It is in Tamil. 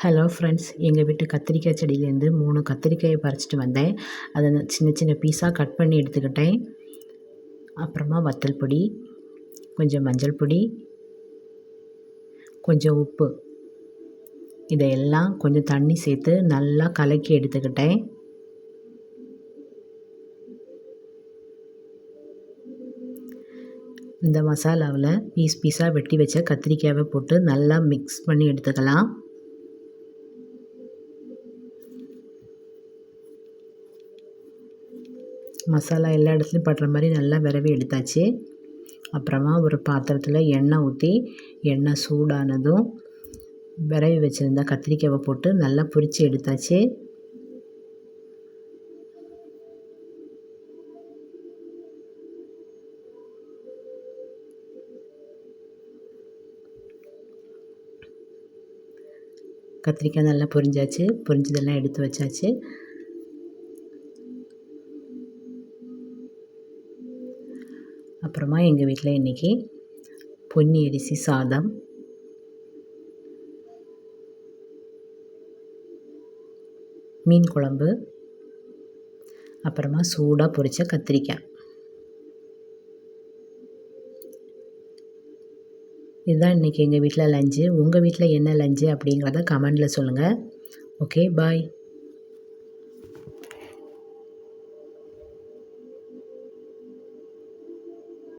ஹலோ ஃப்ரெண்ட்ஸ், எங்கள் வீட்டு கத்திரிக்காய் செடியிலேருந்து 3 கத்திரிக்காயை பறிச்சிட்டு வந்தேன். அதை நான் சின்ன சின்ன பீஸாக கட் பண்ணி எடுத்துக்கிட்டேன். அப்புறமா வத்தல் பொடி, கொஞ்சம் மஞ்சள் பொடி, கொஞ்சம் உப்பு, இதையெல்லாம் கொஞ்சம் தண்ணி சேர்த்து நல்லா கலக்கி எடுத்துக்கிட்டேன். இந்த மசாலாவில் பீஸாக வெட்டி வச்ச கத்திரிக்காயை போட்டு நல்லா மிக்ஸ் பண்ணி எடுத்துக்கலாம். மசாலா எல்லா இடத்துலையும் படுற மாதிரி நல்லா விரவி எடுத்தாச்சு. அப்புறமா ஒரு பாத்திரத்தில் எண்ணெய் ஊற்றி, எண்ணெய் சூடானதும் விரவி வச்சுருந்த கத்திரிக்காயை போட்டு நல்லா பொரித்து எடுத்தாச்சு. கத்திரிக்காய் நல்லா பொரிஞ்சாச்சு. பொரிஞ்சதெல்லாம் எடுத்து வச்சாச்சு. அப்புறமா எங்கள் வீட்டில் இன்றைக்கி பொன்னி அரிசி சாதம், மீன் குழம்பு, அப்புறமா சூடாக பொரித்த கத்திரிக்காய். இதுதான் இன்றைக்கி எங்கள் வீட்டில் லஞ்சு. உங்கள் வீட்டில் என்ன லஞ்சு அப்படிங்கிறத கமெண்டில் சொல்லுங்கள். ஓகே, பாய்.